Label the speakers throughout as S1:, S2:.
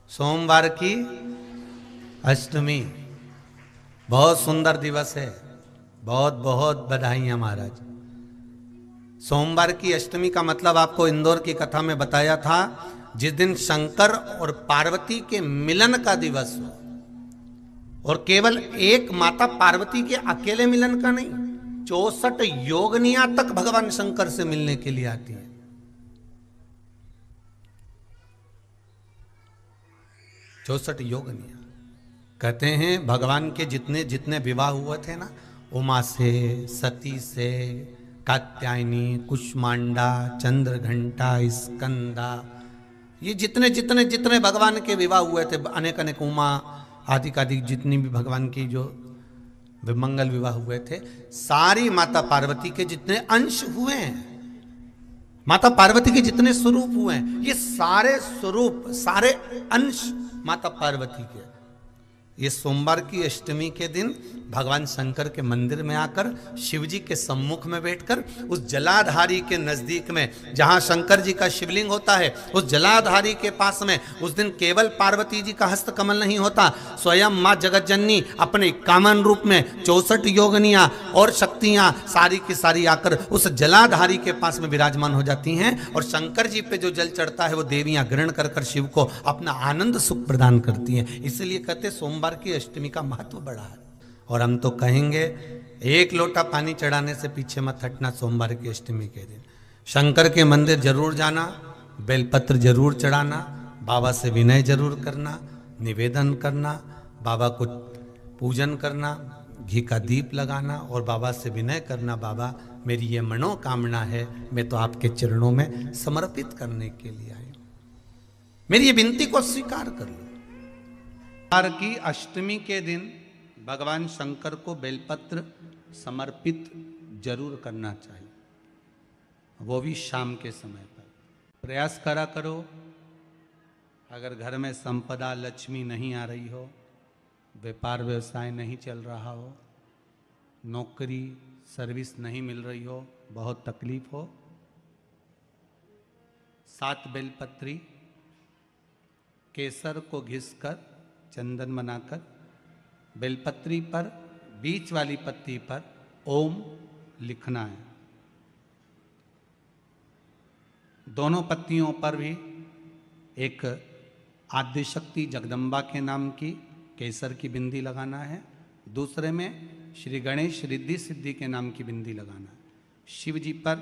S1: सोमवार की अष्टमी बहुत सुंदर दिवस है। बहुत बहुत बधाइयाँ महाराज। सोमवार की अष्टमी का मतलब आपको इंदौर की कथा में बताया था, जिस दिन शंकर और पार्वती के मिलन का दिवस हो, और केवल एक माता पार्वती के अकेले मिलन का नहीं, 64 योगनियां तक भगवान शंकर से मिलने के लिए आती है। 64 योगनियां। कहते हैं भगवान के जितने जितने विवाह हुए थे ना, उमा से, सती से, कात्यायनी, कुष्मांडा, चंद्रघंटा, स्कंदा, ये जितने जितने जितने भगवान के विवाह हुए थे, अनेक अनेक उमा आदि आदि जितनी भी भगवान की जो विमंगल विवाह हुए थे, सारी माता पार्वती के जितने अंश हुए हैं, माता पार्वती के जितने स्वरूप हुए हैं, ये सारे स्वरूप, सारे अंश माता पार्वती के। ये सोमवार की अष्टमी के दिन भगवान शंकर के मंदिर में आकर शिव जी के सम्मुख में बैठकर उस जलाधारी के नजदीक में, जहां शंकर जी का शिवलिंग होता है, उस जलाधारी के पास में उस दिन केवल पार्वती जी का हस्त कमल नहीं होता, स्वयं मां जगतजननी अपने कामन रूप में 64 योगनियां और शक्तियां सारी की सारी आकर उस जलाधारी के पास में विराजमान हो जाती हैं, और शंकर जी पे जो जल चढ़ता है वो देवियां ग्रहण कर कर शिव को अपना आनंद सुख प्रदान करती हैं। इसलिए कहते सोमवार की अष्टमी का महत्व बड़ा है। और हम तो कहेंगे एक लोटा पानी चढ़ाने से पीछे मत हटना। सोमवार की अष्टमी के दिन शंकर के मंदिर जरूर जाना, बेलपत्र जरूर चढ़ाना, बाबा से विनय जरूर करना, निवेदन करना, बाबा को पूजन करना, घी का दीप लगाना और बाबा से विनय करना, बाबा मेरी ये मनोकामना है, मैं तो आपके चरणों में समर्पित करने के लिए आई, मेरी ये विनती को स्वीकार कर लो। सोमवार की अष्टमी के दिन भगवान शंकर को बेलपत्र समर्पित जरूर करना चाहिए, वो भी शाम के समय पर। प्रयास करा करो, अगर घर में संपदा लक्ष्मी नहीं आ रही हो, व्यापार व्यवसाय नहीं चल रहा हो, नौकरी सर्विस नहीं मिल रही हो, बहुत तकलीफ हो, 7 बेलपत्री केसर को घिसकर चंदन बनाकर बेलपत्री पर बीच वाली पत्ती पर ओम लिखना है। दोनों पत्तियों पर भी एक आद्यशक्ति जगदम्बा के नाम की केसर की बिंदी लगाना है, दूसरे में श्री गणेश रिद्धि सिद्धि के नाम की बिंदी लगाना है। शिव जी पर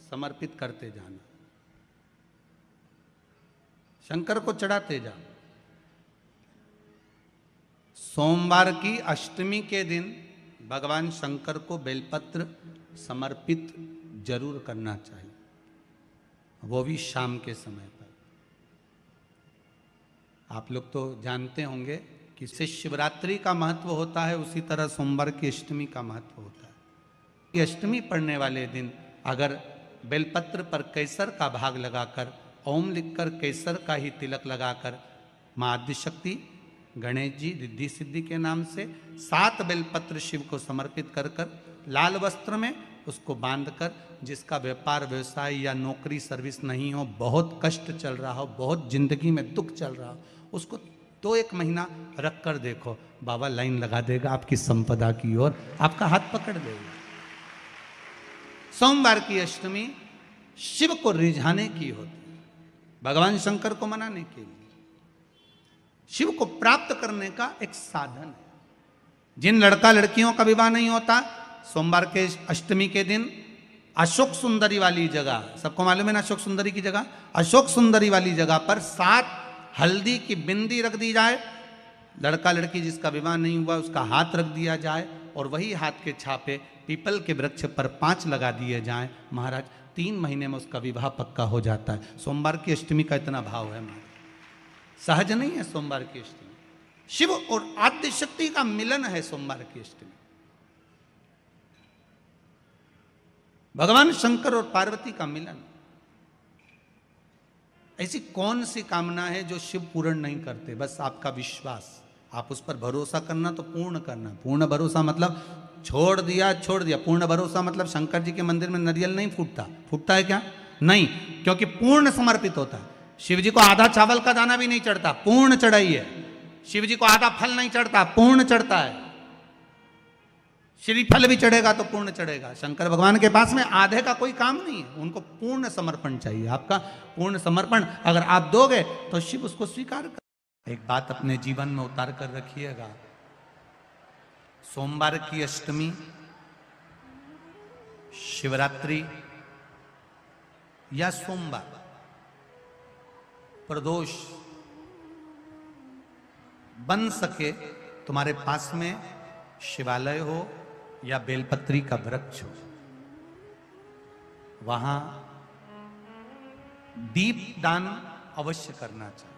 S1: समर्पित करते जाना, शंकर को चढ़ाते जाओ। सोमवार की अष्टमी के दिन भगवान शंकर को बेलपत्र समर्पित जरूर करना चाहिए, वो भी शाम के समय पर। आप लोग तो जानते होंगे कि इससे शिवरात्रि का महत्व होता है, उसी तरह सोमवार की अष्टमी का महत्व होता है। ये अष्टमी पढ़ने वाले दिन अगर बेलपत्र पर केसर का भाग लगाकर, ओम लिखकर केसर का ही तिलक लगाकर मां आदिशक्ति गणेश जी रिद्धि सिद्धि के नाम से 7 बेलपत्र शिव को समर्पित कर कर लाल वस्त्र में उसको बांधकर, जिसका व्यापार व्यवसाय या नौकरी सर्विस नहीं हो, बहुत कष्ट चल रहा हो, बहुत जिंदगी में दुख चल रहा हो, उसको 2-1 महीना रख कर देखो, बाबा लाइन लगा देगा आपकी संपदा की ओर, आपका हाथ पकड़ लेगा। सोमवार की अष्टमी शिव को रिझाने की होती है, भगवान शंकर को मनाने के लिए, शिव को प्राप्त करने का एक साधन है। जिन लड़का लड़कियों का विवाह नहीं होता, सोमवार के अष्टमी के दिन अशोक सुंदरी वाली जगह, सबको मालूम है ना अशोक सुंदरी की जगह, अशोक सुंदरी वाली जगह पर 7 हल्दी की बिंदी रख दी जाए, लड़का लड़की जिसका विवाह नहीं हुआ उसका हाथ रख दिया जाए, और वही हाथ के छापे पीपल के वृक्ष पर 5 लगा दिए जाएं, महाराज 3 महीने में उसका विवाह पक्का हो जाता है। सोमवार की अष्टमी का इतना भाव है महाराज, सहज नहीं है सोमवार की अष्टमी। शिव और आद्य शक्ति का मिलन है सोमवार की अष्टमी। भगवान शंकर और पार्वती का मिलन। ऐसी कौन सी कामना है जो शिव पूर्ण नहीं करते? बस आपका विश्वास, आप उस पर भरोसा करना तो पूर्ण करना। पूर्ण भरोसा मतलब छोड़ दिया छोड़ दिया, पूर्ण भरोसा मतलब शंकर जी के मंदिर में नारियल नहीं फूटता, फूटता है क्या? नहीं, क्योंकि पूर्ण समर्पित होता है। शिव जी को आधा चावल का दाना भी नहीं चढ़ता, पूर्ण चढ़ाई है। शिव जी को आधा फल नहीं चढ़ता, पूर्ण चढ़ता है। श्रीफल भी चढ़ेगा तो पूर्ण चढ़ेगा। शंकर भगवान के पास में आधे का कोई काम नहीं है, उनको पूर्ण समर्पण चाहिए। आपका पूर्ण समर्पण अगर आप दोगे तो शिव उसको स्वीकार कर। एक बात अपने जीवन में उतार कर रखिएगा, सोमवार की अष्टमी, शिवरात्रि या सोमवार, प्रदोष, बन सके तुम्हारे पास में शिवालय हो या बेलपत्री का वृक्ष हो, वहां दीप दान अवश्य करना चाहिए।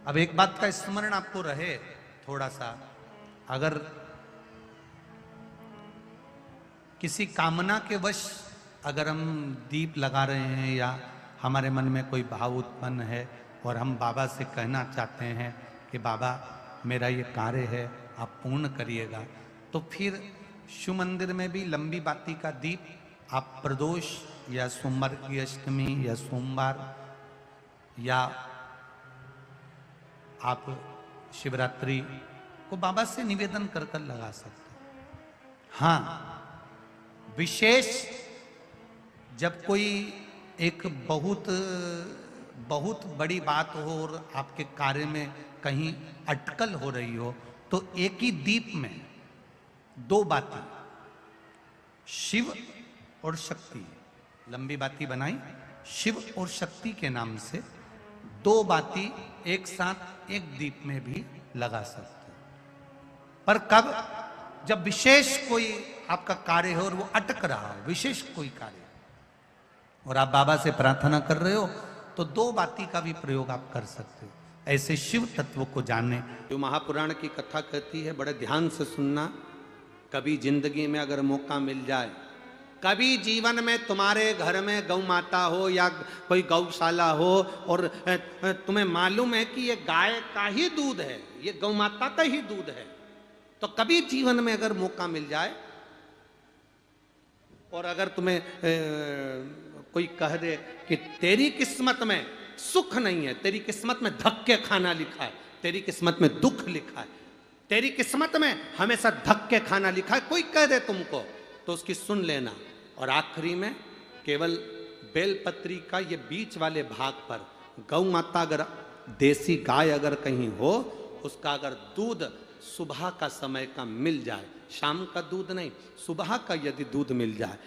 S1: अब एक बात का स्मरण आपको रहे थोड़ा सा, अगर किसी कामना के वश अगर हम दीप लगा रहे हैं या हमारे मन में कोई भाव उत्पन्न है और हम बाबा से कहना चाहते हैं कि बाबा मेरा ये कार्य है आप पूर्ण करिएगा, तो फिर शिव मंदिर में भी लंबी बाती का दीप आप प्रदोष या सोमवार की अष्टमी या सोमवार या आप शिवरात्रि को बाबा से निवेदन कर कर लगा सकते हैं। हाँ, विशेष जब कोई एक बहुत बड़ी बात हो और आपके कार्य में कहीं अटकल हो रही हो, तो एक ही दीप में दो बाती, शिव और शक्ति, लंबी बाती बनाई शिव और शक्ति के नाम से, दो बाती एक साथ एक दीप में भी लगा सकते हैं। पर कब? जब विशेष कोई आपका कार्य हो और वो अटक रहा हो, विशेष कोई कार्य, और आप बाबा से प्रार्थना कर रहे हो, तो दो बाती का भी प्रयोग आप कर सकते हो। ऐसे शिव तत्व को जानने, जो महापुराण की कथा कहती है, बड़े ध्यान से सुनना। कभी जिंदगी में अगर मौका मिल जाए, कभी जीवन में तुम्हारे घर में गौ माता हो या कोई गौशाला हो और तुम्हें मालूम है कि ये गाय का ही दूध है, ये गौ माता का ही दूध है, तो कभी जीवन में अगर मौका मिल जाए और अगर तुम्हें कोई कह दे कि तेरी किस्मत में सुख नहीं है, तेरी किस्मत में धक्के खाना लिखा है, तेरी किस्मत में दुख लिखा है, तेरी किस्मत में हमेशा धक्के खाना लिखा है, कोई कह दे तुमको, तो उसकी सुन लेना। और आखिरी में केवल बेलपत्री का ये बीच वाले भाग पर गौ माता, अगर देसी गाय अगर कहीं हो, उसका अगर दूध सुबह का समय का मिल जाए, शाम का दूध नहीं, सुबह का यदि दूध मिल जाए,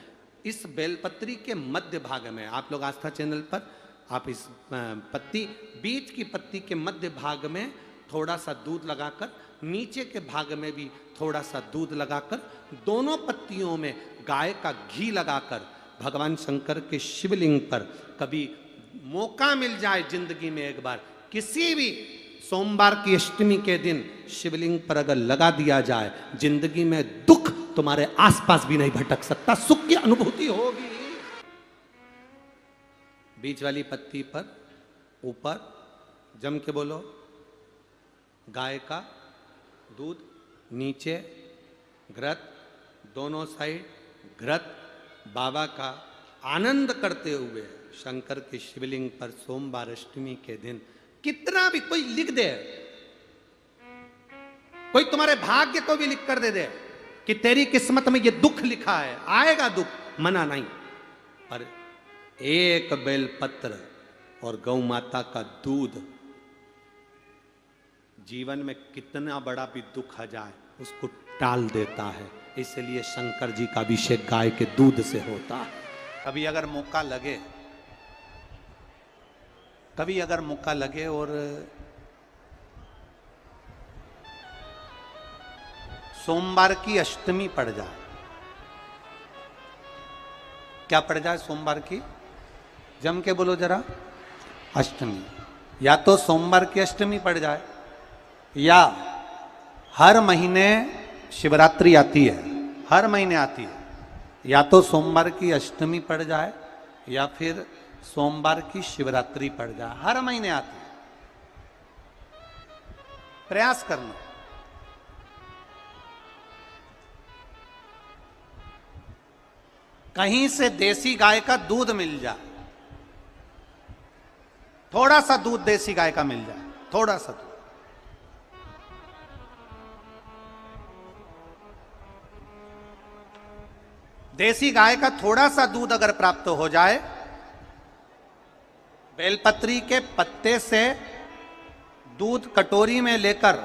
S1: इस बेलपत्री के मध्य भाग में, आप लोग आस्था चैनल पर आप इस पत्ती, बीच की पत्ती के मध्य भाग में थोड़ा सा दूध लगाकर, नीचे के भाग में भी थोड़ा सा दूध लगाकर, दोनों पत्तियों में गाय का घी लगाकर भगवान शंकर के शिवलिंग पर कभी मौका मिल जाए जिंदगी में एक बार, किसी भी सोमवार की अष्टमी के दिन शिवलिंग पर अगर लगा दिया जाए, जिंदगी में दुख तुम्हारे आसपास भी नहीं भटक सकता, सुख की अनुभूति होगी। बीच वाली पत्ती पर ऊपर जम के बोलो गाय का दूध, नीचे घृत, दोनों साइड घृत, बाबा का आनंद करते हुए शंकर के शिवलिंग पर सोमवार अष्टमी के दिन, कितना भी कोई लिख दे, कोई तुम्हारे भाग्य को भी लिख कर दे कि तेरी किस्मत में ये दुख लिखा है, आएगा दुख, मना नहीं, पर एक बेलपत्र और गौ माता का दूध जीवन में कितना बड़ा भी दुख आ जाए उसको टाल देता है। इसलिए शंकर जी का अभिषेक गाय के दूध से होता है। कभी अगर मौका लगे, कभी अगर मौका लगे और सोमवार की अष्टमी पड़ जाए, क्या पड़ जाए सोमवार की? जम के बोलो जरा, अष्टमी। या तो सोमवार की अष्टमी पड़ जाए, या हर महीने शिवरात्रि आती है, हर महीने आती है, या तो सोमवार की अष्टमी पड़ जाए या फिर सोमवार की शिवरात्रि पड़ जाए, हर महीने आती है। प्रयास करना। कहीं से देसी गाय का दूध मिल जाए, थोड़ा सा दूध देसी गाय का मिल जाए, थोड़ा सा दूध। देसी गाय का थोड़ा सा दूध अगर प्राप्त हो जाए, बेलपत्री के पत्ते से दूध कटोरी में लेकर,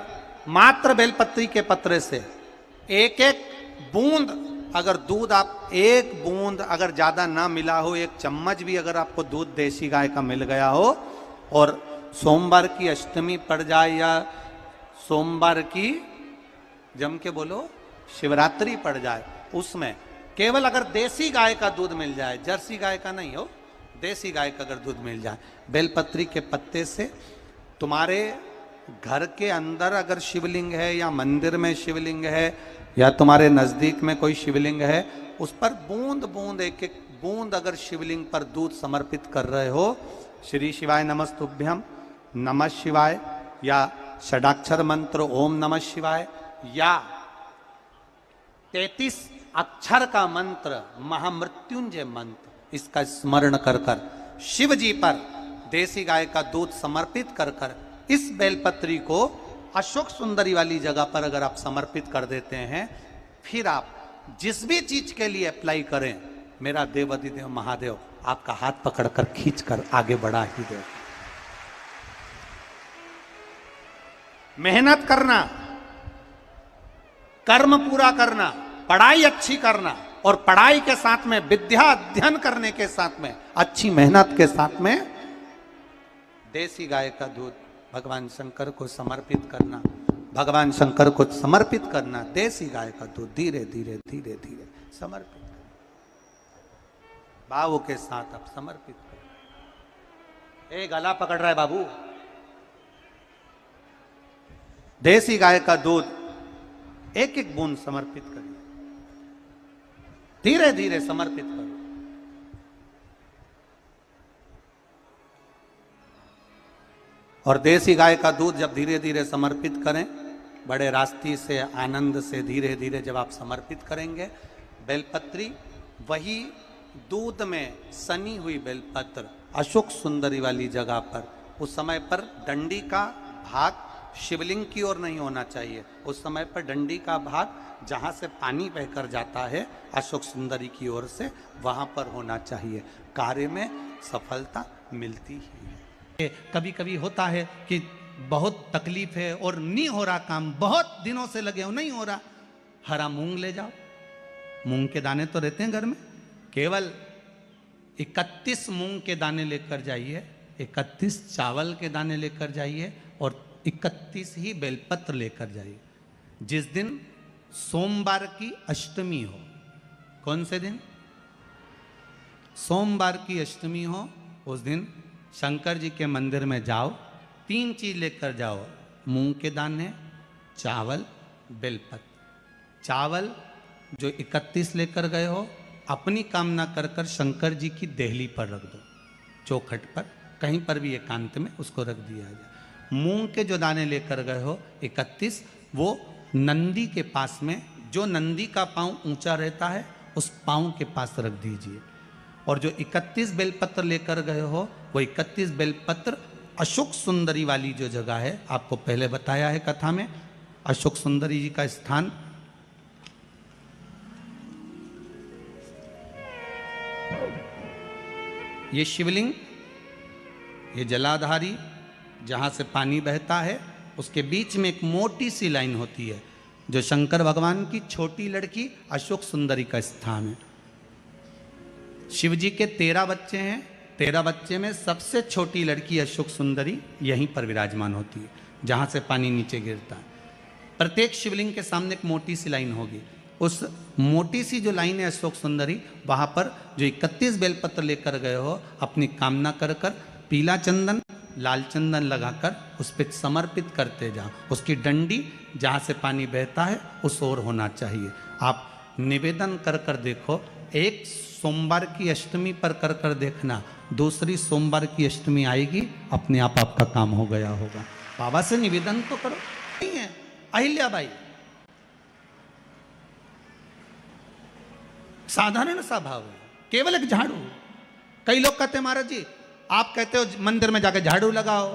S1: मात्र बेलपत्री के पत्रे से एक एक बूंद अगर दूध, आप एक बूंद अगर ज्यादा ना मिला हो, एक चम्मच भी अगर आपको दूध देसी गाय का मिल गया हो, और सोमवार की अष्टमी पड़ जाए या सोमवार की, जम के बोलो, शिवरात्रि पड़ जाए, उसमें केवल अगर देसी गाय का दूध मिल जाए, जर्सी गाय का नहीं हो, देसी गाय का अगर दूध मिल जाए, बेलपत्री के पत्ते से, तुम्हारे घर के अंदर अगर शिवलिंग है या मंदिर में शिवलिंग है या तुम्हारे नजदीक में कोई शिवलिंग है, उस पर बूंद बूंद, एक एक बूंद अगर शिवलिंग पर दूध समर्पित कर रहे हो, श्री शिवाय नमस्तुभ्यम, नमः शिवाय, या षडाक्षर मंत्र ओम नमः शिवाय, या 33 अक्षर का मंत्र महामृत्युंजय मंत्र, इसका स्मरण कर कर शिव जी पर देसी गाय का दूध समर्पित कर कर इस बेलपत्री को अशोक सुंदरी वाली जगह पर अगर आप समर्पित कर देते हैं, फिर आप जिस भी चीज के लिए अप्लाई करें, मेरा देवाधिदेव महादेव आपका हाथ पकड़कर खींचकर आगे बढ़ा ही दे। मेहनत करना, कर्म पूरा करना, पढ़ाई अच्छी करना, और पढ़ाई के साथ में विद्या अध्ययन करने के साथ में अच्छी मेहनत के साथ में देसी गाय का दूध भगवान शंकर को समर्पित करना, भगवान शंकर को समर्पित करना, देसी गाय का दूध धीरे धीरे धीरे धीरे समर्पित करना, भाव के साथ आप समर्पित करें। गला पकड़ रहा है बाबू। देसी गाय का दूध एक एक बूंद समर्पित करिए, धीरे धीरे समर्पित करो। और देसी गाय का दूध जब धीरे धीरे समर्पित करें, बड़े रास्ती से, आनंद से धीरे धीरे जब आप समर्पित करेंगे, बेलपत्री वही दूध में सनी हुई बेलपत्र अशोक सुंदरी वाली जगह पर, उस समय पर डंडी का भाग शिवलिंग की ओर नहीं होना चाहिए, उस समय पर डंडी का भाग जहाँ से पानी बहकर जाता है अशोक सुंदरी की ओर से, वहाँ पर होना चाहिए। कार्य में सफलता मिलती ही है। कभी कभी होता है कि बहुत तकलीफ है और नहीं हो रहा काम, बहुत दिनों से लगे हो, नहीं हो रहा, हरा मूंग ले जाओ। मूंग के दाने तो रहते हैं घर में, केवल 31 मूंग के दाने लेकर जाइए, 31 चावल के दाने लेकर जाइए, और 31 ही बेलपत्र लेकर जाइए। जिस दिन सोमवार की अष्टमी हो, कौन से दिन? सोमवार की अष्टमी हो, उस दिन शंकर जी के मंदिर में जाओ, 3 चीज लेकर जाओ, मूंग के दाने, चावल, बेलपत्र। चावल जो 31 लेकर गए हो, अपनी कामना कर कर शंकर जी की देहली पर रख दो, चौखट पर, कहीं पर भी एकांत में उसको रख दिया जाए। मूंग के जो दाने लेकर गए हो 31, वो नंदी के पास में, जो नंदी का पांव ऊंचा रहता है उस पांव के पास रख दीजिए। और जो 31 बेलपत्र लेकर गए हो, वो 31 बेलपत्र अशोक सुंदरी वाली जो जगह है, आपको पहले बताया है कथा में, अशोक सुंदरी जी का स्थान ये शिवलिंग, ये जलाधारी जहाँ से पानी बहता है, उसके बीच में एक मोटी सी लाइन होती है, जो शंकर भगवान की छोटी लड़की अशोक सुंदरी का स्थान है। शिव जी के 13 बच्चे हैं, 13 बच्चे में सबसे छोटी लड़की अशोक सुंदरी यहीं पर विराजमान होती है, जहाँ से पानी नीचे गिरता है। प्रत्येक शिवलिंग के सामने एक मोटी सी लाइन होगी, उस मोटी सी जो लाइन है अशोक सुंदरी, वहाँ पर जो 31 बेलपत्र लेकर गए हो, अपनी कामना कर कर पीला चंदन, लाल चंदन लगाकर उस पर समर्पित करते जाओ। उसकी डंडी जहाँ से पानी बहता है उस ओर होना चाहिए। आप निवेदन कर कर देखो, एक सोमवार की अष्टमी पर कर कर देखना, दूसरी सोमवार की अष्टमी आएगी, अपने आप आपका काम हो गया होगा। बाबा से निवेदन तो करो। नहीं है अहिल्याबाई, साधारण सा भाव है, केवल एक झाड़ू। कई लोग कहते हैं महाराज जी आप कहते हो मंदिर में जाके झाड़ू लगाओ,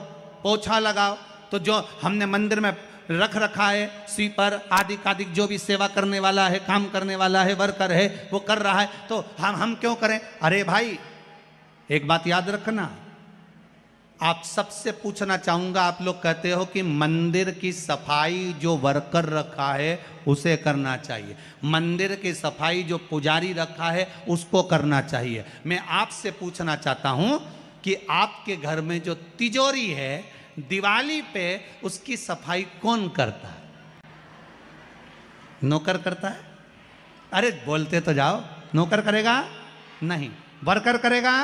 S1: पोछा लगाओ, तो जो हमने मंदिर में रख रखा है स्वीपर आदि कादिक जो भी सेवा करने वाला है, काम करने वाला है, वर्कर है, वो कर रहा है, तो हम क्यों करें? अरे भाई एक बात याद रखना, आप सबसे पूछना चाहूंगा, आप लोग कहते हो कि मंदिर की सफाई जो वर्कर रखा है उसे करना चाहिए, मंदिर की सफाई जो पुजारी रखा है उसको करना चाहिए। मैं आपसे पूछना चाहता हूं कि आपके घर में जो तिजोरी है दिवाली पे उसकी सफाई कौन करता है? नौकर करता है? अरे बोलते तो जाओ। नौकर करेगा? नहीं। वर्कर करेगा?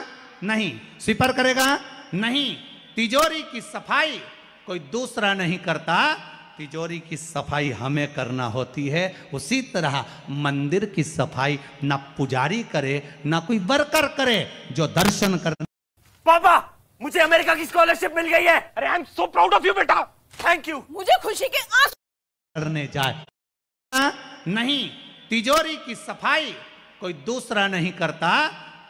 S1: नहीं। स्वीपर करेगा? नहीं। तिजोरी की सफाई कोई दूसरा नहीं करता, तिजोरी की सफाई हमें करना होती है। उसी तरह मंदिर की सफाई ना पुजारी करे ना कोई वर्कर करे, जो दर्शन कर।
S2: पापा मुझे अमेरिका की स्कॉलरशिप मिल गई है। अरे I am so proud of you बेटा, थैंक यू।
S3: मुझे खुशी के आंसू
S1: करने जाए नहीं, तिजोरी की सफाई कोई दूसरा नहीं करता,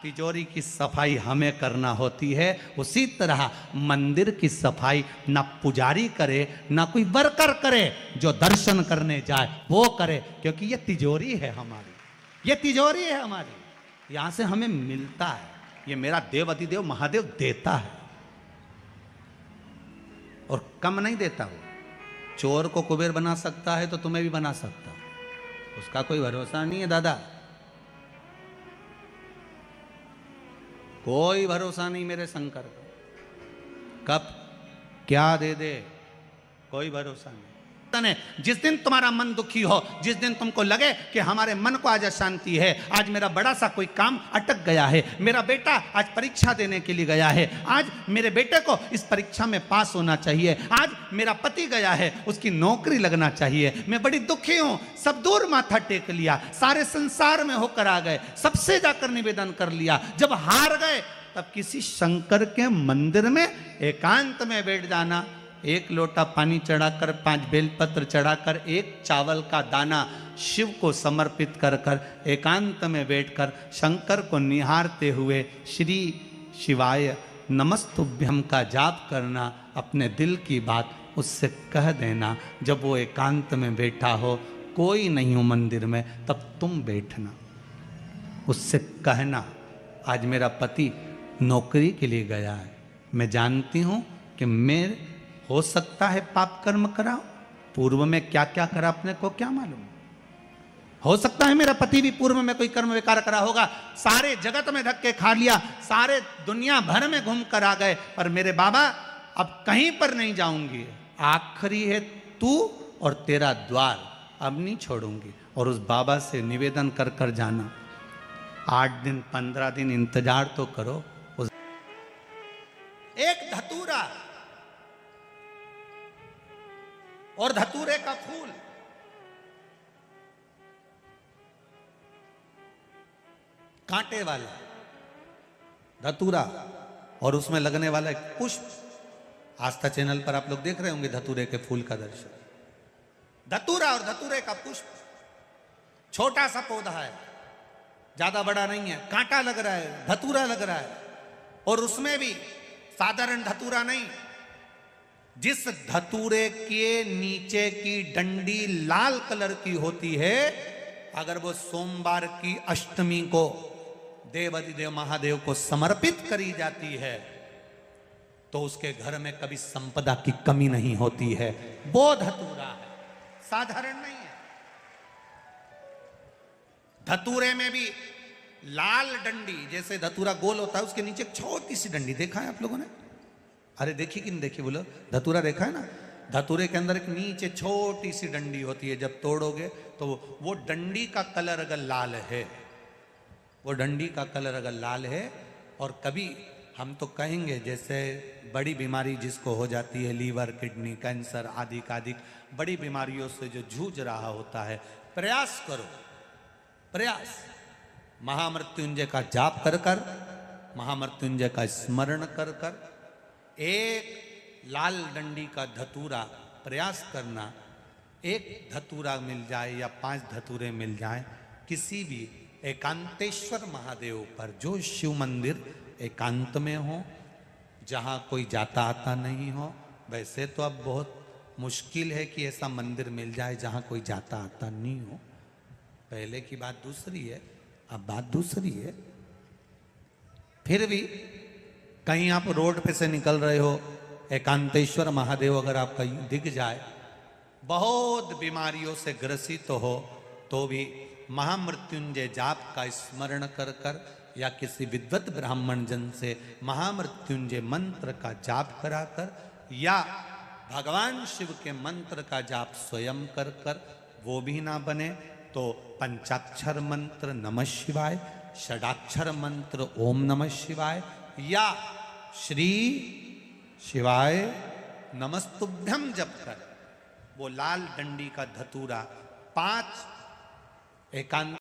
S1: तिजोरी की सफाई हमें करना होती है। उसी तरह मंदिर की सफाई ना पुजारी करे ना कोई वर्कर करे, जो दर्शन करने जाए वो करे, क्योंकि ये तिजोरी है हमारी, ये तिजोरी है हमारी, यहां से हमें मिलता है, ये मेरा देव अधिदेव महादेव देता है और कम नहीं देता। वो चोर को कुबेर बना सकता है तो तुम्हें भी बना सकता, उसका कोई भरोसा नहीं है दादा, कोई भरोसा नहीं मेरे शंकर का, कब क्या दे दे कोई भरोसा नहीं। जिस दिन तुम्हारा मन दुखी हो, जिस दिन तुमको लगे कि हमारे मन को आज अशांति है, आज मेरा बड़ा सा कोई काम अटक गया है, मेरा बेटा आज परीक्षा देने के लिए गया है, आज मेरे बेटे को इस परीक्षा में पास होना चाहिए, आज मेरा पति गया है उसकी नौकरी लगना चाहिए, मैं बड़ी दुखी हूं, सब दूर माथा टेक लिया, सारे संसार में होकर आ गए, सबसे जाकर निवेदन कर लिया, जब हार गए तब किसी शंकर के मंदिर में एकांत में बैठ जाना, एक लोटा पानी चढ़ाकर, 5 बेलपत्र चढ़ाकर, एक चावल का दाना शिव को समर्पित कर कर एकांत में बैठकर शंकर को निहारते हुए श्री शिवाय नमस्तुभ्यम का जाप करना, अपने दिल की बात उससे कह देना। जब वो एकांत में बैठा हो, कोई नहीं हो मंदिर में, तब तुम बैठना, उससे कहना आज मेरा पति नौकरी के लिए गया है, मैं जानती हूं कि मैं हो सकता है पाप कर्म करा, पूर्व में क्या क्या करा अपने को क्या मालूम, हो सकता है मेरा पति भी पूर्व में कोई कर्म विकार करा होगा, सारे जगत में धक्के खा लिया, सारे दुनिया भर में घूम कर आ गए, पर मेरे बाबा अब कहीं पर नहीं जाऊंगी, आखिरी है तू और तेरा द्वार, अब नहीं छोड़ूंगी। और उस बाबा से निवेदन कर कर जाना, 8 दिन 15 दिन इंतजार तो करो। एक धतूरा और धतूरे का फूल, कांटे वाला धतूरा और उसमें लगने वाला एक पुष्प, आस्था चैनल पर आप लोग देख रहे होंगे धतूरे के फूल का दर्शन। धतूरा और धतूरे का पुष्प, छोटा सा पौधा है, ज्यादा बड़ा नहीं है, कांटा लग रहा है, धतूरा लग रहा है, और उसमें भी साधारण धतूरा नहीं, जिस धतूरे के नीचे की डंडी लाल कलर की होती है, अगर वो सोमवार की अष्टमी को देव अधिदेव महादेव को समर्पित करी जाती है तो उसके घर में कभी संपदा की कमी नहीं होती है। वो धतूरा है, साधारण नहीं है। धतूरे में भी लाल डंडी, जैसे धतूरा गोल होता है उसके नीचे एक छोटी सी डंडी, देखा है आप लोगों ने? अरे देखी कि नहीं देखी बोलो? धतूरा देखा है ना? धतूरे के अंदर एक नीचे छोटी सी डंडी होती है, जब तोड़ोगे तो वो डंडी का कलर अगर लाल है, वो डंडी का कलर अगर लाल है, और कभी हम तो कहेंगे जैसे बड़ी बीमारी जिसको हो जाती है, लीवर किडनी कैंसर आदि आदि बड़ी बीमारियों से जो जूझ रहा होता है, प्रयास करो, प्रयास महामृत्युंजय का जाप कर कर, महामृत्युंजय का स्मरण कर कर, एक लाल डंडी का धतूरा प्रयास करना, एक धतूरा मिल जाए या 5 धतूरे मिल जाए किसी भी एकांतेश्वर महादेव पर, जो शिव मंदिर एकांत में हो, जहाँ कोई जाता आता नहीं हो। वैसे तो अब बहुत मुश्किल है कि ऐसा मंदिर मिल जाए जहाँ कोई जाता आता नहीं हो। पहले की बात दूसरी है, अब बात दूसरी है। फिर भी कहीं आप रोड पे से निकल रहे हो, एकांतेश्वर महादेव अगर आपका दिख जाए, बहुत बीमारियों से ग्रसित हो, तो भी महामृत्युंजय जाप का स्मरण कर कर या किसी विद्वत ब्राह्मण जन से महामृत्युंजय मंत्र का जाप कराकर या भगवान शिव के मंत्र का जाप स्वयं कर कर, वो भी ना बने तो पंचाक्षर मंत्र नमः शिवाय, षडाक्षर मंत्र ओम नमः शिवाय या श्री शिवाय नमस्तुभ्यम जप कर वो लाल डंडी का धतूरा 5 एकांत